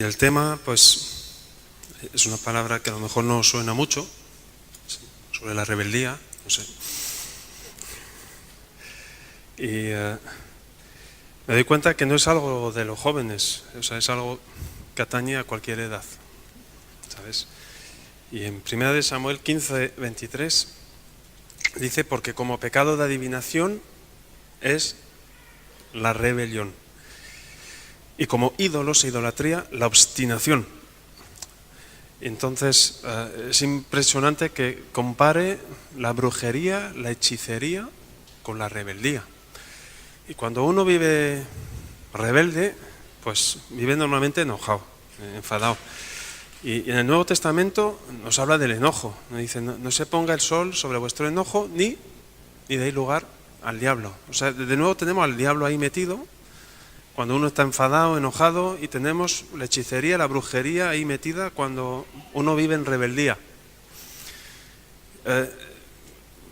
El tema, pues, es una palabra que a lo mejor no suena mucho, sobre la rebeldía, no sé. Y me doy cuenta que no es algo de los jóvenes, o sea, es algo que atañe a cualquier edad, ¿sabes? Y en 1 Samuel 15, 23 dice, porque como pecado de adivinación es la rebelión, y como ídolos e idolatría, la obstinación. Entonces, es impresionante que compare la brujería, la hechicería con la rebeldía. Y cuando uno vive rebelde, pues vive normalmente enojado, enfadado. Y en el Nuevo Testamento nos habla del enojo. Nos dice, no se ponga el sol sobre vuestro enojo, ni deis lugar al diablo. O sea, de nuevo tenemos al diablo ahí metido, cuando uno está enfadado, enojado, y tenemos la hechicería, la brujería ahí metida cuando uno vive en rebeldía.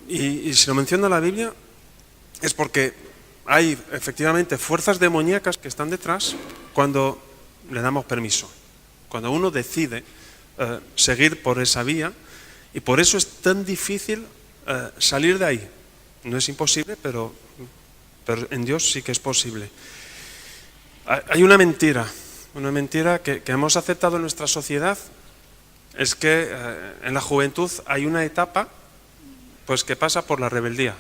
Y si lo menciona la Biblia, es porque hay efectivamente fuerzas demoníacas que están detrás cuando le damos permiso. Cuando uno decide seguir por esa vía, y por eso es tan difícil salir de ahí. No es imposible, pero en Dios sí que es posible. Hay una mentira que hemos aceptado en nuestra sociedad, es que en la juventud hay una etapa pues que pasa por la rebeldía.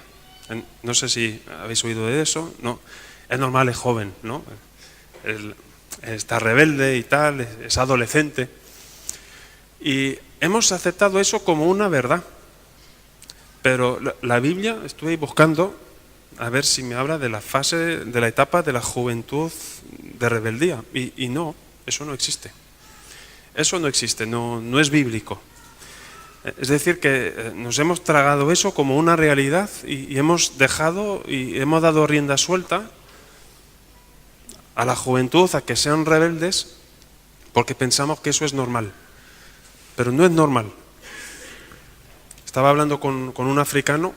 No sé si habéis oído de eso, no, es normal, es joven, ¿no? Está rebelde y tal, es adolescente. Y hemos aceptado eso como una verdad. Pero la Biblia, estuve buscando a ver si me habla de la fase, de la etapa de la juventud de rebeldía. Y no, eso no existe. Eso no existe, no es bíblico. Es decir, que nos hemos tragado eso como una realidad y hemos dejado y hemos dado rienda suelta a la juventud a que sean rebeldes porque pensamos que eso es normal. Pero no es normal. Estaba hablando con un africano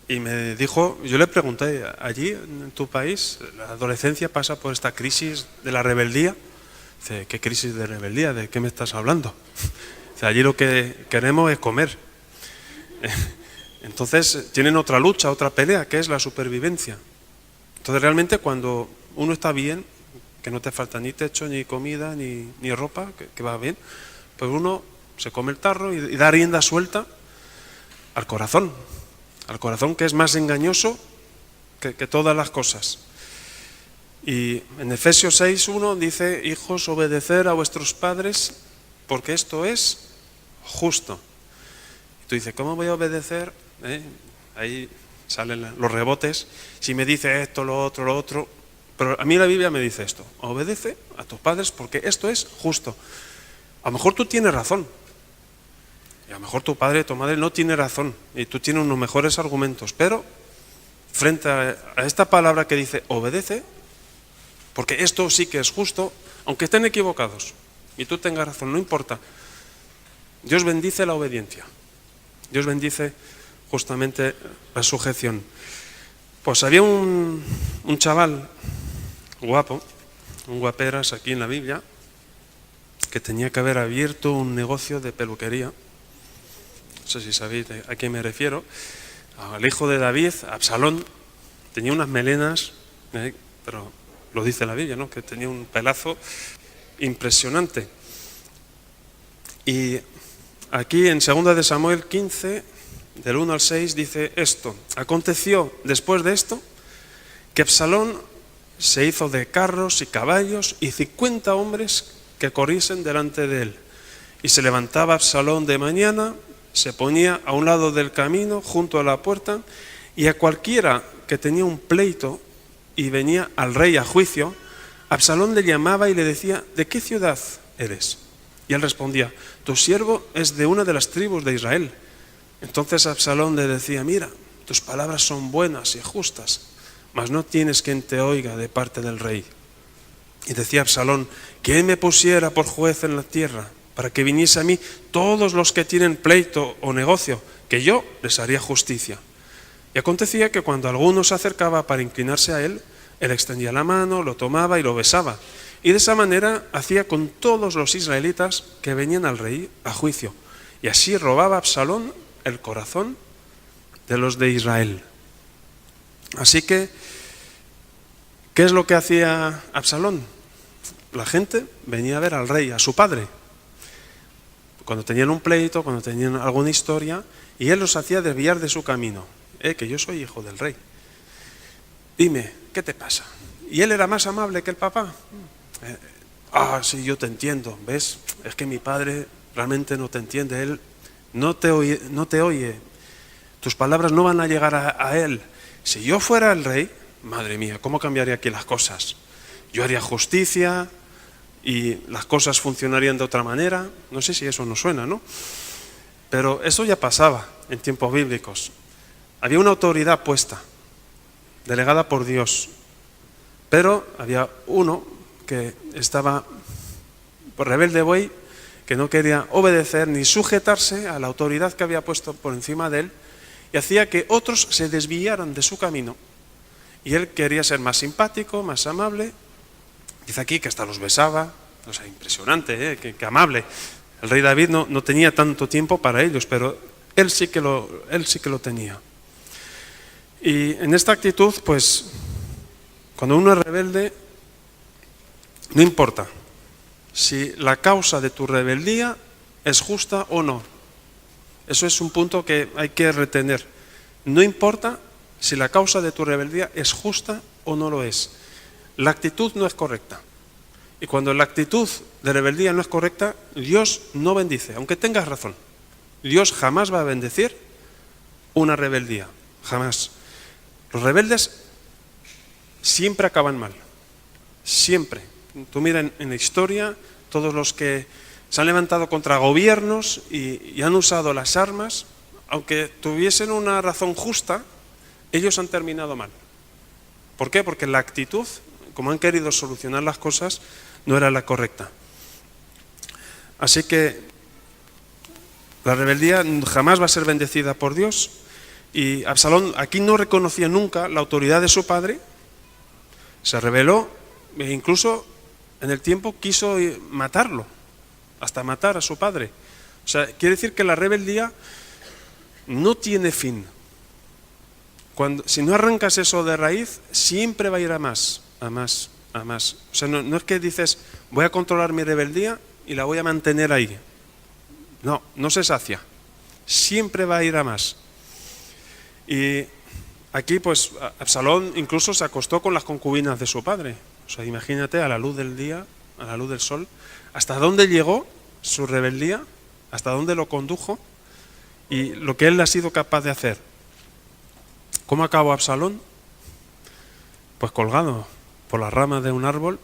y me dijo, yo le pregunté, allí en tu país la adolescencia pasa por esta crisis de la rebeldía. Dice, ¿qué crisis de rebeldía? ¿De qué me estás hablando? Dice, allí lo que queremos es comer. Entonces tienen otra lucha, otra pelea, que es la supervivencia. Entonces realmente cuando uno está bien, que no te falta ni techo, ni comida, ni ropa, que va bien, pues uno se come el tarro y da rienda suelta al corazón que es más engañoso que todas las cosas. Y en Efesios 6:1 dice, hijos, obedecer a vuestros padres porque esto es justo. Y tú dices, ¿cómo voy a obedecer? Ahí salen los rebotes. Si me dice esto, lo otro. Pero a mí la Biblia me dice esto, obedece a tus padres porque esto es justo. A lo mejor tú tienes razón. Y a lo mejor tu padre, tu madre no tiene razón y tú tienes unos mejores argumentos, pero frente a esta palabra que dice obedece, porque esto sí que es justo, aunque estén equivocados y tú tengas razón, no importa. Dios bendice la obediencia. Dios bendice justamente la sujeción. Pues había un chaval guapo, un guaperas aquí en la Biblia, que tenía que haber abierto un negocio de peluquería. No sé si sabéis a quién me refiero. Al hijo de David, Absalón, tenía unas melenas, pero lo dice la Biblia, ¿no? Que tenía un pelazo impresionante. Y aquí en 2 Samuel 15, del 1 al 6, dice esto. Aconteció después de esto que Absalón se hizo de carros y caballos y 50 hombres que corriesen delante de él. Y se levantaba Absalón de mañana, se ponía a un lado del camino junto a la puerta y a cualquiera que tenía un pleito y venía al rey a juicio, Absalón le llamaba y le decía, ¿de qué ciudad eres? Y él respondía, tu siervo es de una de las tribus de Israel. Entonces Absalón le decía, mira, tus palabras son buenas y justas, mas no tienes quien te oiga de parte del rey. Y decía Absalón, ¿quién me pusiera por juez en la tierra, para que viniese a mí todos los que tienen pleito o negocio, que yo les haría justicia? Y acontecía que cuando alguno se acercaba para inclinarse a él, él extendía la mano, lo tomaba y lo besaba. Y de esa manera hacía con todos los israelitas que venían al rey a juicio. Y así robaba Absalón el corazón de los de Israel. Así que, ¿qué es lo que hacía Absalón? La gente venía a ver al rey, a su padre, cuando tenían un pleito, cuando tenían alguna historia, y él los hacía desviar de su camino. Que yo soy hijo del rey. Dime, ¿qué te pasa? Y él era más amable que el papá. Sí, yo te entiendo, ¿ves? Es que mi padre realmente no te entiende, él no te oye. Tus palabras no van a llegar a él. Si yo fuera el rey, madre mía, ¿cómo cambiaría aquí las cosas? Yo haría justicia y las cosas funcionarían de otra manera. No sé si eso nos suena, ¿no? Pero eso ya pasaba en tiempos bíblicos. Había una autoridad puesta, delegada por Dios, pero había uno que estaba rebelde buey, que no quería obedecer ni sujetarse a la autoridad que había puesto por encima de él, y hacía que otros se desviaran de su camino. Y él quería ser más simpático, más amable. Dice aquí que hasta los besaba. O sea, impresionante, que amable. El rey David no tenía tanto tiempo para ellos, pero él sí que lo tenía. Y en esta actitud, pues, cuando uno es rebelde, no importa si la causa de tu rebeldía es justa o no. Eso es un punto que hay que retener. No importa si la causa de tu rebeldía es justa o no lo es. La actitud no es correcta. Y cuando la actitud de rebeldía no es correcta, Dios no bendice, aunque tengas razón. Dios jamás va a bendecir una rebeldía, jamás. Los rebeldes siempre acaban mal, siempre. Tú mira en la historia, todos los que se han levantado contra gobiernos y han usado las armas, aunque tuviesen una razón justa, ellos han terminado mal. ¿Por qué? Porque la actitud, como han querido solucionar las cosas, no era la correcta. Así que la rebeldía jamás va a ser bendecida por Dios. Y Absalón aquí no reconocía nunca la autoridad de su padre, se rebeló e incluso en el tiempo quiso matarlo, hasta matar a su padre. O sea, quiere decir que la rebeldía no tiene fin. Si no arrancas eso de raíz, siempre va a ir a más, a más, a más. O sea, no es que dices, voy a controlar mi rebeldía y la voy a mantener ahí. No se sacia. Siempre va a ir a más. Y aquí, pues, Absalón incluso se acostó con las concubinas de su padre. O sea, imagínate, a la luz del día, a la luz del sol, hasta dónde llegó su rebeldía, hasta dónde lo condujo y lo que él ha sido capaz de hacer. ¿Cómo acabó Absalón? Pues colgado por las ramas de un árbol.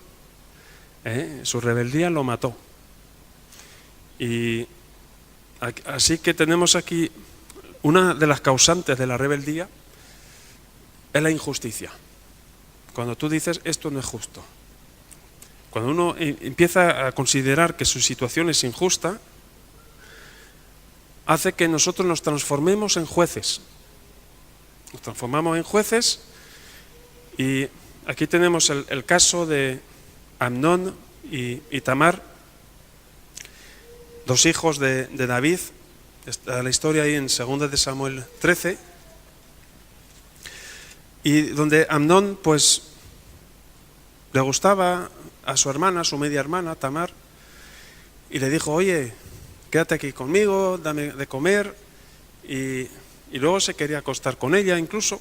Su rebeldía lo mató. Y así que tenemos aquí una de las causantes de la rebeldía es la injusticia. Cuando tú dices esto no es justo. Cuando uno empieza a considerar que su situación es injusta, hace que nosotros nos transformemos en jueces. Nos transformamos en jueces y aquí tenemos el caso de Amnón y Tamar, dos hijos de David. Está la historia ahí en 2 de Samuel 13, y donde Amnón pues le gustaba a su hermana, su media hermana, Tamar, y le dijo, oye, quédate aquí conmigo, dame de comer, y luego se quería acostar con ella incluso,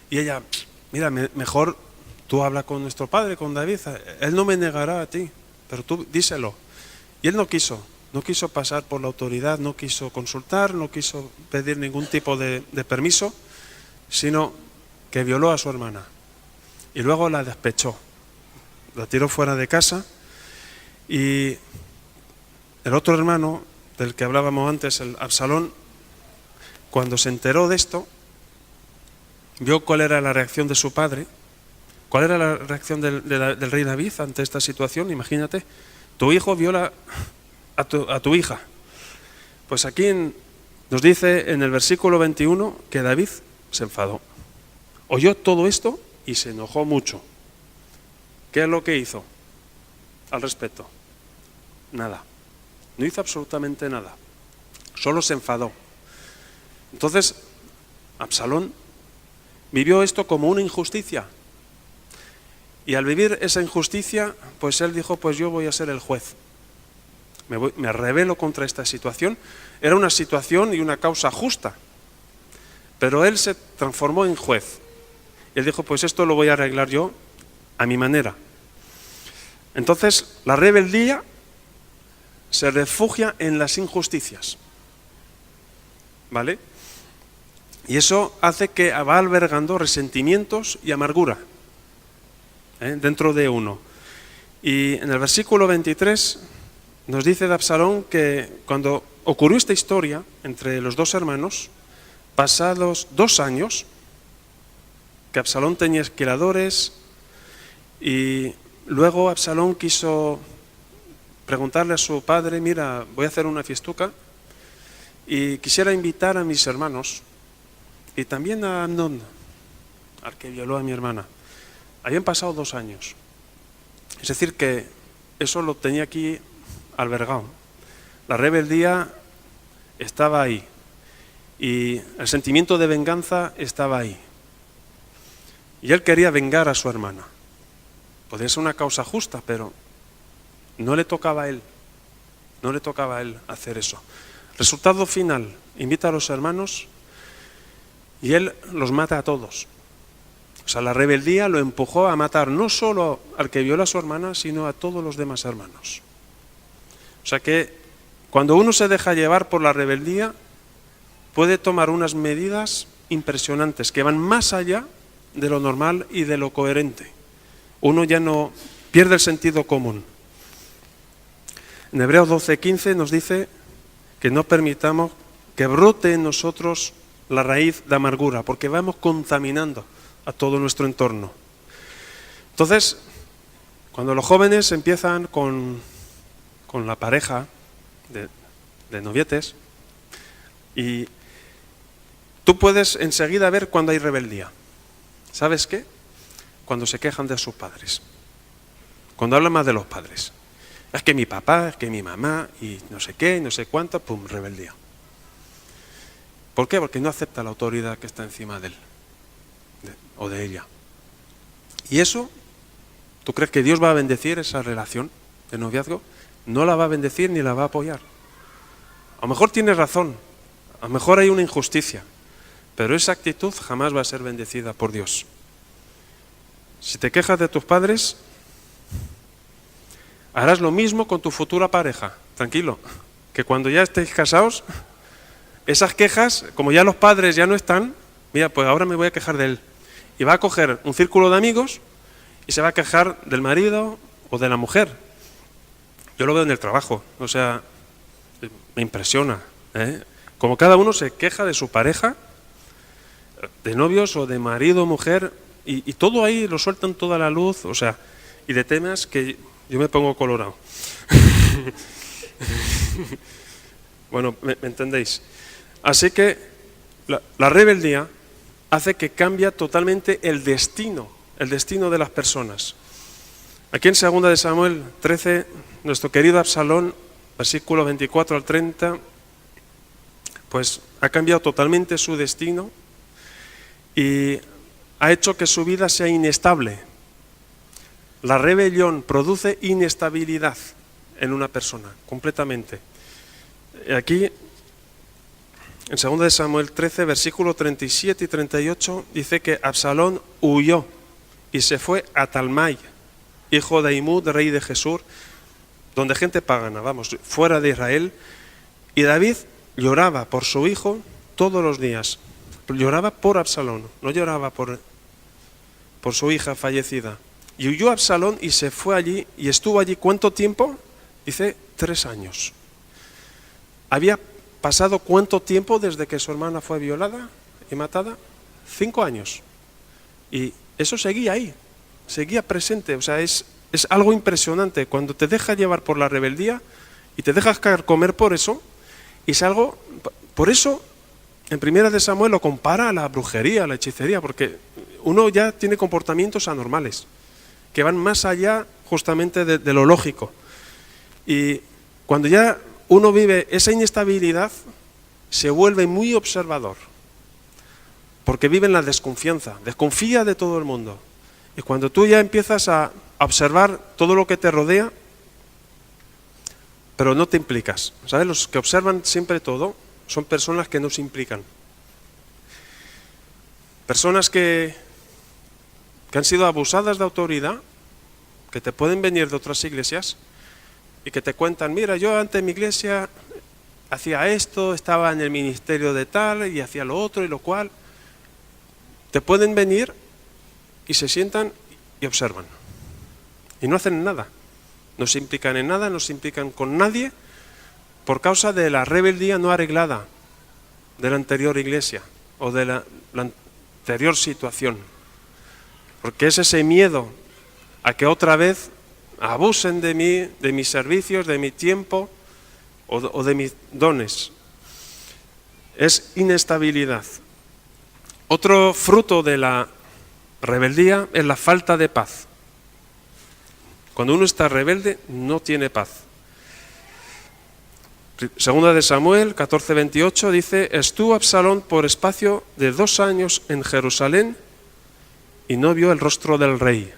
y ella, mira, mejor tú habla con nuestro padre, con David, él no me negará a ti, pero tú díselo. Y él no quiso pasar por la autoridad, no quiso consultar, no quiso pedir ningún tipo de permiso, sino que violó a su hermana y luego la despechó, la tiró fuera de casa. Y el otro hermano del que hablábamos antes, el Absalón, cuando se enteró de esto, vio cuál era la reacción de su padre, cuál era la reacción del rey David ante esta situación. Imagínate, tu hijo viola a tu hija. Pues aquí nos dice en el versículo 21 que David se enfadó. Oyó todo esto y se enojó mucho. ¿Qué es lo que hizo? al respecto? Nada. No hizo absolutamente nada. Solo se enfadó. Entonces, Absalón vivió esto como una injusticia. Y al vivir esa injusticia, pues él dijo, pues yo voy a ser el juez. Me rebelo contra esta situación. Era una situación y una causa justa. Pero él se transformó en juez. Y él dijo, pues esto lo voy a arreglar yo a mi manera. Entonces, la rebeldía se refugia en las injusticias. ¿Vale? Y eso hace que va albergando resentimientos y amargura dentro de uno. Y en el versículo 23 nos dice de Absalón que cuando ocurrió esta historia entre los dos hermanos, pasados 2 años, que Absalón tenía esquiladores y luego Absalón quiso preguntarle a su padre, mira, voy a hacer una fiestuca y quisiera invitar a mis hermanos y también a Amnón, al que violó a mi hermana. Habían pasado 2 años. Es decir, que eso lo tenía aquí albergado. La rebeldía estaba ahí y el sentimiento de venganza estaba ahí. Y él quería vengar a su hermana. Podría ser una causa justa, pero no le tocaba a él. No le tocaba a él hacer eso. Resultado final, invita a los hermanos y él los mata a todos. O sea, la rebeldía lo empujó a matar no solo al que viola a su hermana, sino a todos los demás hermanos. O sea que cuando uno se deja llevar por la rebeldía, puede tomar unas medidas impresionantes que van más allá de lo normal y de lo coherente. Uno ya no pierde el sentido común. En Hebreos 12:15 nos dice que no permitamos que brote en nosotros la raíz de amargura, porque vamos contaminando a todo nuestro entorno. Entonces, cuando los jóvenes empiezan con la pareja de novietes, y tú puedes enseguida ver cuando hay rebeldía. ¿Sabes qué? Cuando se quejan de sus padres. Cuando hablan más de los padres. Es que mi papá, es que mi mamá, y no sé qué, no sé cuánto, pum, rebeldía. ¿Por qué? Porque no acepta la autoridad que está encima de él o de ella. ¿Y eso? ¿Tú crees que Dios va a bendecir esa relación de noviazgo? No la va a bendecir ni la va a apoyar. A lo mejor tienes razón, a lo mejor hay una injusticia, pero esa actitud jamás va a ser bendecida por Dios. Si te quejas de tus padres, harás lo mismo con tu futura pareja. Tranquilo, que cuando ya estéis casados, esas quejas, como ya los padres ya no están, mira, pues ahora me voy a quejar de él. Y va a coger un círculo de amigos y se va a quejar del marido o de la mujer. Yo lo veo en el trabajo, o sea, me impresiona, Como cada uno se queja de su pareja, de novios o de marido o mujer, y todo ahí lo sueltan toda la luz, o sea, y de temas que yo me pongo colorado. Bueno, ¿me entendéis? Así que la rebeldía hace que cambie totalmente el destino de las personas. Aquí en 2 de Samuel 13, nuestro querido Absalón, versículo 24 al 30, pues ha cambiado totalmente su destino y ha hecho que su vida sea inestable. La rebelión produce inestabilidad en una persona, completamente. Aquí, en 2 de Samuel 13, versículo 37 y 38, dice que Absalón huyó y se fue a Talmai, hijo de Ahimud, rey de Gesur, donde gente pagana, fuera de Israel, y David lloraba por su hijo todos los días. Lloraba por Absalón, no lloraba por su hija fallecida. Y huyó Absalón y se fue allí, y estuvo allí, ¿cuánto tiempo? Dice, 3 años. ¿Había pasado cuánto tiempo desde que su hermana fue violada y matada? 5 años. Y eso seguía ahí, seguía presente. O sea, es algo impresionante. Cuando te dejas llevar por la rebeldía y te dejas comer por eso, y es algo, por eso, en 1 de Samuel lo compara a la brujería, a la hechicería, porque uno ya tiene comportamientos anormales, que van más allá justamente de lo lógico. Y cuando ya uno vive esa inestabilidad, se vuelve muy observador, porque vive en la desconfianza, desconfía de todo el mundo. Y cuando tú ya empiezas a observar todo lo que te rodea, pero no te implicas, ¿sabes? Los que observan siempre todo son personas que no se implican. Personas que han sido abusadas de autoridad, que te pueden venir de otras iglesias y que te cuentan, mira, yo antes en mi iglesia hacía esto, estaba en el ministerio de tal y hacía lo otro y lo cual. Te pueden venir y se sientan y observan. Y no hacen nada. No se implican en nada, no se implican con nadie por causa de la rebeldía no arreglada de la anterior iglesia o de la anterior situación. Porque es ese miedo a que otra vez abusen de mí, de mis servicios, de mi tiempo o de mis dones. Es inestabilidad. Otro fruto de la rebeldía es la falta de paz. Cuando uno está rebelde, no tiene paz. Segunda de Samuel 14:28 dice, estuvo Absalón por espacio de 2 años en Jerusalén y no vio el rostro del rey.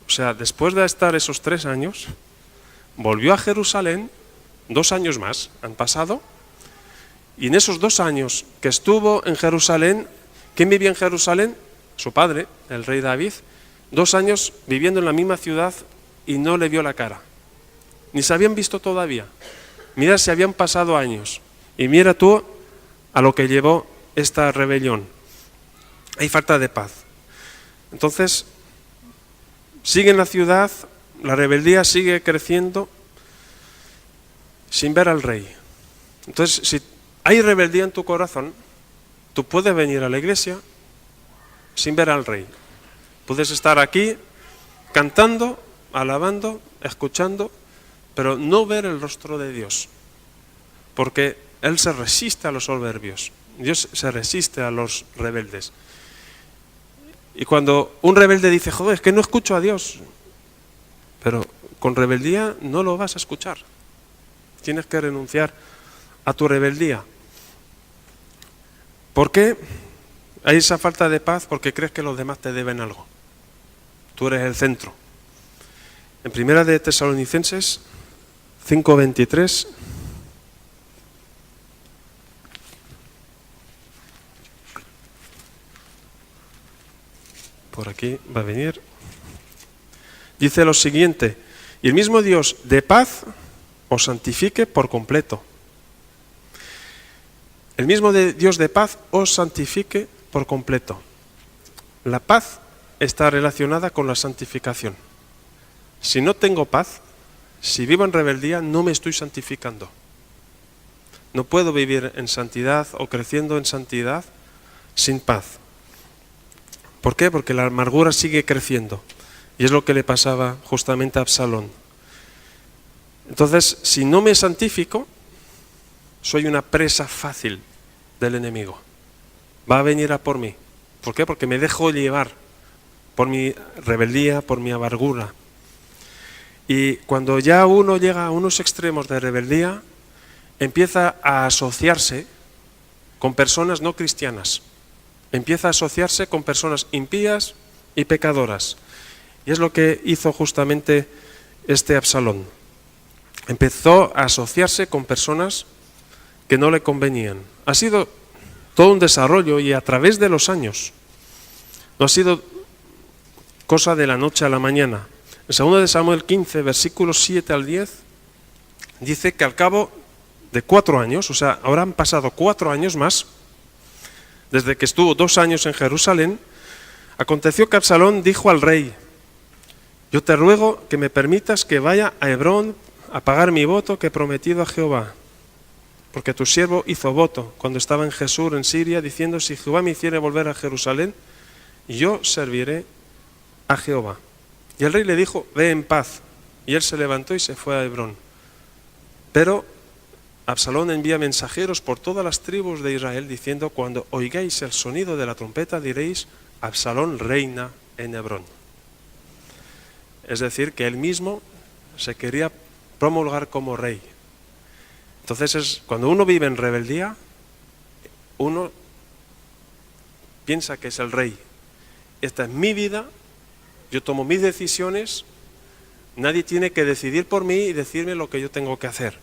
O sea, después de estar esos 3 años, volvió a Jerusalén, 2 años más han pasado, y en esos 2 años que estuvo en Jerusalén, ¿quién vivía en Jerusalén? Su padre, el rey David, 2 años viviendo en la misma ciudad y no le vio la cara. Ni se habían visto todavía. Mira si habían pasado años. Y mira tú a lo que llevó esta rebelión. Hay falta de paz. Entonces, sigue en la ciudad, la rebeldía sigue creciendo sin ver al rey. Entonces, si hay rebeldía en tu corazón, tú puedes venir a la iglesia sin ver al rey. Puedes estar aquí cantando, alabando, escuchando, pero no ver el rostro de Dios. Porque Él se resiste a los soberbios. Dios se resiste a los rebeldes. Y cuando un rebelde dice, joder, es que no escucho a Dios, pero con rebeldía no lo vas a escuchar. Tienes que renunciar a tu rebeldía. ¿Por qué hay esa falta de paz? Porque crees que los demás te deben algo. Tú eres el centro. En Primera de Tesalonicenses 5:23, por aquí va a venir, dice lo siguiente, y el mismo Dios de paz os santifique por completo. El mismo Dios de paz os santifique por completo. La paz está relacionada con la santificación. Si no tengo paz, si vivo en rebeldía, no me estoy santificando. No puedo vivir en santidad o creciendo en santidad sin paz. ¿Por qué? Porque la amargura sigue creciendo. Y es lo que le pasaba justamente a Absalón. Entonces, si no me santifico, soy una presa fácil del enemigo. Va a venir a por mí. ¿Por qué? Porque me dejo llevar por mi rebeldía, por mi amargura. Y cuando ya uno llega a unos extremos de rebeldía, empieza a asociarse con personas no cristianas. Empieza a asociarse con personas impías y pecadoras. Y es lo que hizo justamente este Absalón. Empezó a asociarse con personas que no le convenían. Ha sido todo un desarrollo y a través de los años. No ha sido cosa de la noche a la mañana. En 2 de Samuel 15, versículos 7 al 10, dice que al cabo de 4 años, o sea, ahora han pasado 4 años más, desde que estuvo 2 años en Jerusalén, aconteció que Absalón dijo al rey, yo te ruego que me permitas que vaya a Hebrón a pagar mi voto que he prometido a Jehová. Porque tu siervo hizo voto cuando estaba en Jesús, en Siria, diciendo, si Jehová me hiciere volver a Jerusalén, yo serviré a Jehová. Y el rey le dijo, ve en paz. Y él se levantó y se fue a Hebrón. Pero Absalón envía mensajeros por todas las tribus de Israel, diciendo, cuando oigáis el sonido de la trompeta, diréis, Absalón reina en Hebrón. Es decir, que él mismo se quería promulgar como rey. Entonces, cuando uno vive en rebeldía, uno piensa que es el rey. Esta es mi vida, yo tomo mis decisiones, nadie tiene que decidir por mí y decirme lo que yo tengo que hacer.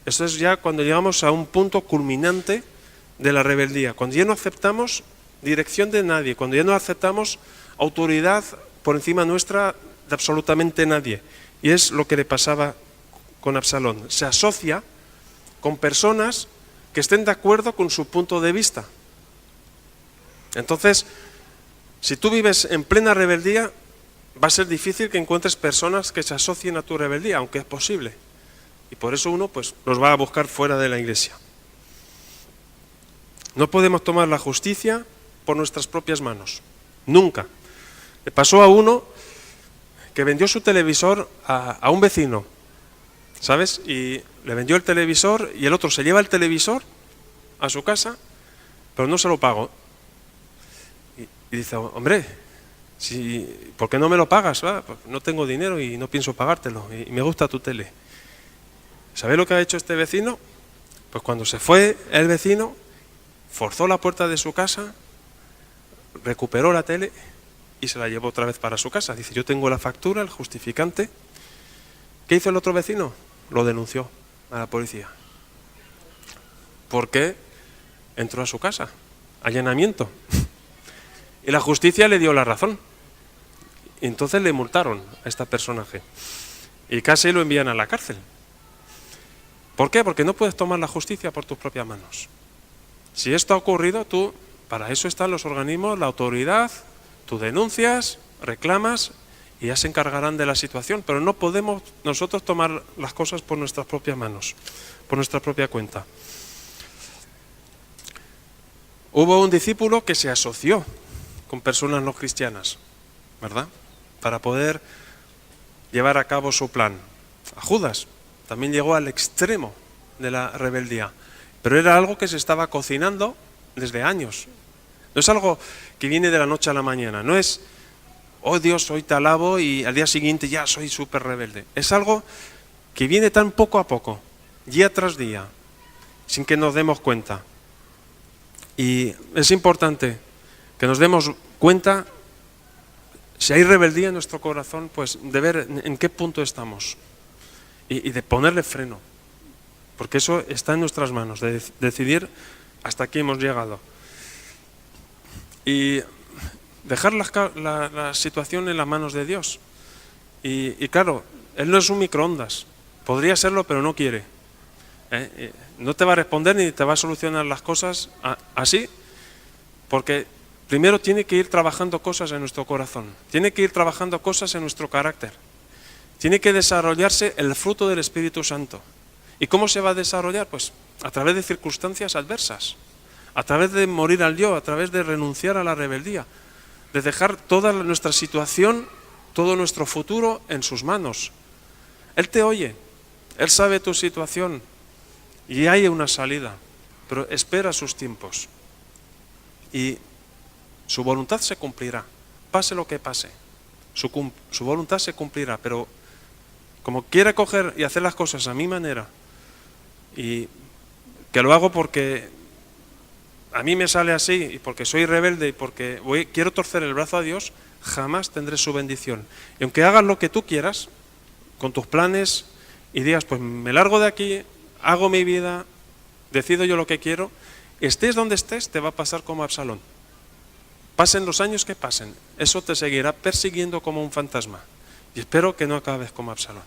Esto es ya cuando llegamos a un punto culminante de la rebeldía, cuando ya no aceptamos dirección de nadie, cuando ya no aceptamos autoridad por encima nuestra de absolutamente nadie. Y es lo que le pasaba con Absalón. Se asocia con personas que estén de acuerdo con su punto de vista. Entonces, si tú vives en plena rebeldía, va a ser difícil que encuentres personas que se asocien a tu rebeldía, aunque es posible. Y por eso uno pues los va a buscar fuera de la iglesia. No podemos tomar la justicia por nuestras propias manos. Nunca. Le pasó a uno que vendió su televisor a un vecino, ¿sabes? Y le vendió el televisor y el otro se lleva el televisor a su casa, pero no se lo pagó. Y dice, hombre, ¿por qué no me lo pagas? Pues no tengo dinero y no pienso pagártelo y me gusta tu tele. ¿Sabéis lo que ha hecho este vecino? Pues cuando se fue el vecino, forzó la puerta de su casa, recuperó la tele y se la llevó otra vez para su casa. Dice, yo tengo la factura, el justificante. ¿Qué hizo el otro vecino? Lo denunció a la policía. ¿Por qué? Entró a su casa. Allanamiento. Y la justicia le dio la razón. Y entonces le multaron a este personaje. Y casi lo envían a la cárcel. ¿Por qué? Porque no puedes tomar la justicia por tus propias manos. Si esto ha ocurrido, para eso están los organismos, la autoridad, tú denuncias, reclamas y ya se encargarán de la situación, pero no podemos nosotros tomar las cosas por nuestras propias manos, por nuestra propia cuenta. Hubo un discípulo que se asoció con personas no cristianas, ¿verdad? Para poder llevar a cabo su plan. A Judas también llegó al extremo de la rebeldía, pero era algo que se estaba cocinando desde años. No es algo que viene de la noche a la mañana, no es, oh Dios, hoy te alabo y al día siguiente ya soy súper rebelde. Es algo que viene tan poco a poco, día tras día, sin que nos demos cuenta. Y es importante que nos demos cuenta, si hay rebeldía en nuestro corazón, pues de ver en qué punto estamos y de ponerle freno, porque eso está en nuestras manos, de decidir hasta aquí hemos llegado. Y dejar la situación en las manos de Dios. Y claro, Él no es un microondas, podría serlo pero no quiere. No te va a responder ni te va a solucionar las cosas así, porque primero tiene que ir trabajando cosas en nuestro corazón, tiene que ir trabajando cosas en nuestro carácter, tiene que desarrollarse el fruto del Espíritu Santo. ¿Y cómo se va a desarrollar? Pues a través de circunstancias adversas, a través de morir al yo, a través de renunciar a la rebeldía, de dejar toda nuestra situación, todo nuestro futuro en sus manos. Él te oye, Él sabe tu situación y hay una salida, pero espera sus tiempos y su voluntad se cumplirá, pase lo que pase, su voluntad se cumplirá, pero como quiere coger y hacer las cosas a mi manera y que lo hago porque a mí me sale así y porque soy rebelde y porque quiero torcer el brazo a Dios, jamás tendré su bendición. Y aunque hagas lo que tú quieras, con tus planes y digas, pues me largo de aquí, hago mi vida, decido yo lo que quiero, estés donde estés, te va a pasar como Absalón. Pasen los años que pasen, eso te seguirá persiguiendo como un fantasma. Y espero que no acabes como Absalón.